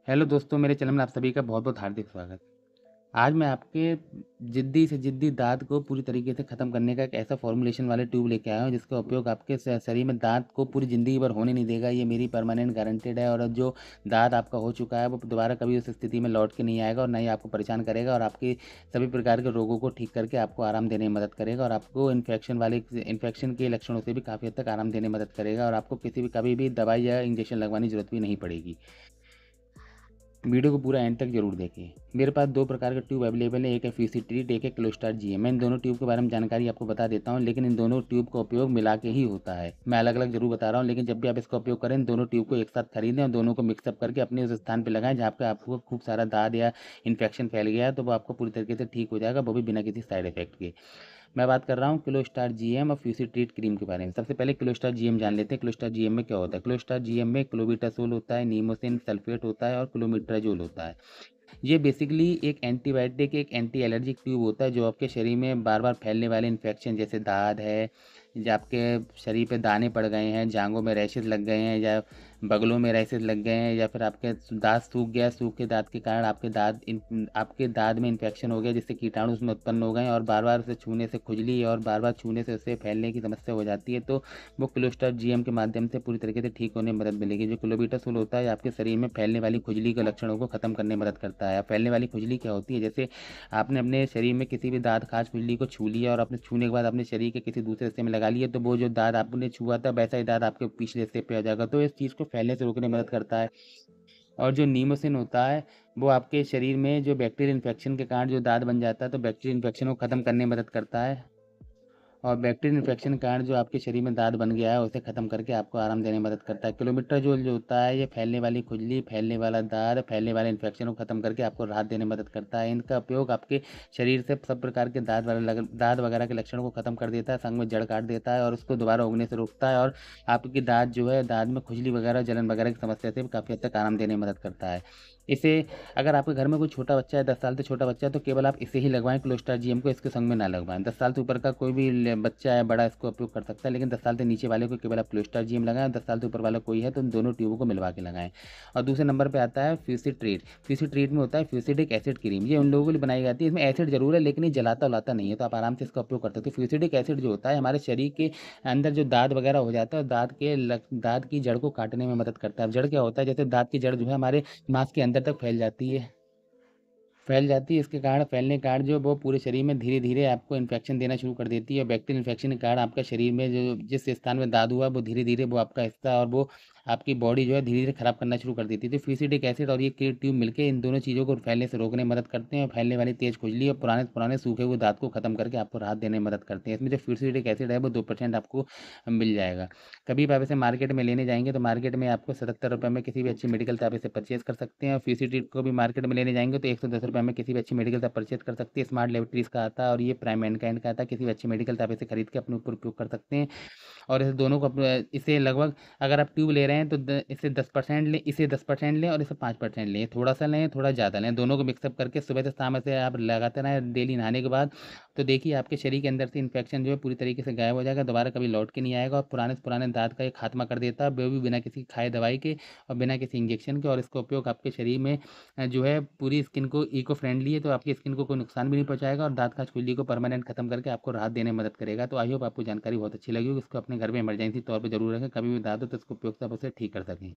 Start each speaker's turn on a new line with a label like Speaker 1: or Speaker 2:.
Speaker 1: Hello दोस्तों, मेरे channel में आप सभी का बहुत बहुत हार्दिक स्वागत। आज मैं आपके ज़िद्दी से ज़िद्दी दाँत को पूरी तरीके से ख़त्म करने का एक ऐसा फ़ॉर्मूलेशन वाले ट्यूब लेके आया हूँ जिसका उपयोग आपके शरीर में दाँत को पूरी ज़िंदगी भर होने नहीं देगा। ये मेरी परमानेंट गारंटेड है और जो दाँत आपका हो चुका है वो दोबारा कभी उस स्थिति में लौट के नहीं आएगा और ना ही आपको परेशान करेगा और आपकी सभी प्रकार के रोगों को ठीक करके आपको आराम देने में मदद करेगा और आपको इन्फेक्शन के लक्षणों से भी काफ़ी हद तक आराम देने में मदद करेगा और आपको कभी भी दवाई या इंजेक्शन लगवाने की ज़रूरत भी नहीं पड़ेगी। वीडियो को पूरा एंड तक जरूर देखें। मेरे पास दो प्रकार के ट्यूब अवेलेबल है, एक है फ्यूसी ट्रीट, एक है क्लोस्टार जीएम। मैं इन दोनों ट्यूब के बारे में जानकारी आपको बता देता हूँ, लेकिन इन दोनों ट्यूब का उपयोग मिला के ही होता है। मैं अलग अलग जरूर बता रहा हूँ, लेकिन जब भी आप इसका उपयोग करें दोनों ट्यूब को एक साथ खरीदें और दोनों को मिक्सअप करके अपने उस स्थान पर लगाएं जहाँ पे आपको खूब सारा दाद या इन्फेक्शन फैल गया है, तो वो आपको पूरी तरीके से ठीक हो जाएगा, वो भी बिना किसी साइड इफेक्ट के। मैं बात कर रहा हूँ क्लोस्टार जीएम और फ्यूसी ट्रीट क्रीम के बारे में। सबसे पहले क्लोस्टार जीएम जान लेते हैं। क्लोस्टार जीएम में क्या होता है? क्लोस्टार जीएम में क्लोबिटासोल होता है, नीमोसिन सल्फेट होता है और क्लोमिट्राजोल होता है। ये बेसिकली एक एंटीबायोटिक, एक एंटी एलर्जिक ट्यूब होता है जो आपके शरीर में बार बार फैलने वाले इन्फेक्शन जैसे दाद है, या आपके शरीर पे दाने पड़ गए हैं, जांघों में रैशेज लग गए हैं, या बगलों में रैशेज लग गए हैं, या फिर आपके दांत सूख गया, सूख के दांत के कारण आपके दांत में इन्फेक्शन हो गया जिससे कीटाणु उसमें उत्पन्न हो गए और बार बार उसे छूने से खुजली और बार बार छूने से उससे फैलने की समस्या हो जाती है, तो वो क्लोस्टार जीएम के माध्यम से पूरी तरीके से ठीक होने में मदद मिलेगी। जो क्लोबिटासोल होता है आपके शरीर में फैलने वाली खुजली के लक्षणों को खत्म करने में मदद करता है। फैलने वाली खुजली क्या होती है? जैसे आपने अपने शरीर में किसी भी दाँत खाज खुजली को छू लिया और आपने छूने के बाद अपने शरीर के किसी दूसरे हिस्से में लगा लिया, तो वो जो दाँत आपने छुआ था वैसा ही दाँत आपके पिछले हिस्से पे आ जाएगा, तो इस चीज़ को फैलने से रोकने में मदद करता है। और जो नीमोसिन होता है वो आपके शरीर में जो बैक्टीरियल इन्फेक्शन के कारण जो दाँत बन जाता है, तो बैक्टीरियल इन्फेक्शन को ख़त्म करने में मदद करता है। और बैक्टीरियल इन्फेक्शन के कारण जो आपके शरीर में दाद बन गया है उसे ख़त्म करके आपको आराम देने में मदद करता है। किलोमीट्राजोल जो होता है ये फैलने वाली खुजली, फैलने वाला दाद, फैलने वाले इन्फेक्शन को ख़त्म करके आपको राहत देने में मदद करता है। इनका उपयोग आपके शरीर से सब प्रकार के दाद वगैरह के लक्षणों को ख़त्म कर देता है, संग में जड़ काट देता है और उसको दोबारा उगने से रोकता है और आपकी दाद जो है, दाद में खुजली वगैरह, जलन वगैरह की समस्या से भी काफ़ी हद तक आराम देने में मदद करता है। इसे अगर आपके घर में कोई छोटा बच्चा है, 10 साल से छोटा बच्चा है, तो केवल आप इसे ही लगवाएँ क्लोस्टार जीएम को, इसके संग में ना लगवाएँ। 10 साल से ऊपर का कोई भी बच्चा है, बड़ा, इसको उपयोग कर सकता है, लेकिन 10 साल से नीचे वाले को केवल आप क्लोस्टार जीएम लगाएँ। 10 साल से ऊपर वाला कोई है तो उन दोनों ट्यूबों को मिलवा के लगाएँ। और दूसरे नंबर पे आता है फ्यूसी ट्रीट। फ्यूसी ट्रीट में होता है फ्यूसिडिक एसिड क्रीम। ये उन लोगों के लिए बनाई जाती है, इसमें एसिड ज़रूर है लेकिन ये जलाता-वलाता नहीं है, तो आप आराम से इसका उपयोग कर सकते हो। फ्यूसिडिक एसिड जो होता है हमारे शरीर के अंदर जो दाद वगैरह हो जाता है, दाद की जड़ को काटने में मदद करता है। अब जड़ क्या होता है? जैसे दाद की जड़ जो है हमारे मांस के अंदर तक फैल जाती है, इसके कारण फैलने के कारण जो वो पूरे शरीर में धीरे-धीरे आपको इन्फेक्शन देना शुरू कर देती है। बैक्टीरियल इन्फेक्शन के कारण आपका शरीर में जो जिस स्थान में दाद हुआ वो धीरे-धीरे वो आपका हिस्सा और वो आपकी बॉडी जो है धीरे-धीरे खराब करना शुरू कर देती है। तो फ्यूसिडिक एसिड और ये क्रिएट ट्यूब मिलके इन दोनों चीज़ों को फैलने से रोकने में मदद करते हैं और फैलने वाली तेज़ खुजली और पुराने सूखे हुए दाँत को खत्म करके आपको राहत देने में मदद करते हैं। इसमें जो फ्यूसिडिक एसिड है वो 2% आपको मिल जाएगा। कभी भी आप इसे मार्केट में लेने जाएँगे तो मार्केट में आपको ₹77 में किसी भी अच्छी मेडिकल से आप इसे परचेज़ कर सकते हैं और फ्यूसिडिक को भी मार्केट में लेने जाएँगे तो ₹110 में किसी भी अच्छी मेडिकल से आप परचेज़ कर सकते हैं। स्मार्ट लैबोरेटरीज़ का आता है और ये प्राइम मैनकाइंड का आता है। किसी भी अच्छी मेडिकल से आप इसे खरीद के अपने ऊपर उपयोग कर सकते हैं। और इसे दोनों को इसे लगभग, अगर आप ट्यूब ले रहे हैं तो इसे 10% लें और इसे 5% लें। थोड़ा सा लें, थोड़ा ज़्यादा लें, दोनों को मिक्सअप करके सुबह से शाम ऐसे आप लगाते रहें डेली नहाने के बाद, तो देखिए आपके शरीर के अंदर से इन्फेक्शन जो है पूरी तरीके से गायब हो जाएगा, दोबारा कभी लौट के नहीं आएगा और पुराने से पुराने दाँत का ये खात्मा कर देता है, वो भी बिना किसी खाए दवाई के और बिना किसी इंजेक्शन के। और इसका उपयोग आपके शरीर में जो है पूरी स्किन को इको फ्रेंडली है, तो आपकी स्किन को कोई नुकसान भी नहीं पहुँचाएगा और दाँत खाज खुजली को परमानेंट खत्म करके आपको राहत देने में मदद करेगा। तो आई होप आपको जानकारी बहुत अच्छी लगी होगी। इसको अपने घर में इमरजेंसी तौर पे ज़रूर रखें, कभी भी दाँत हो तो इसको उपयोग से आप उसे ठीक कर सकें।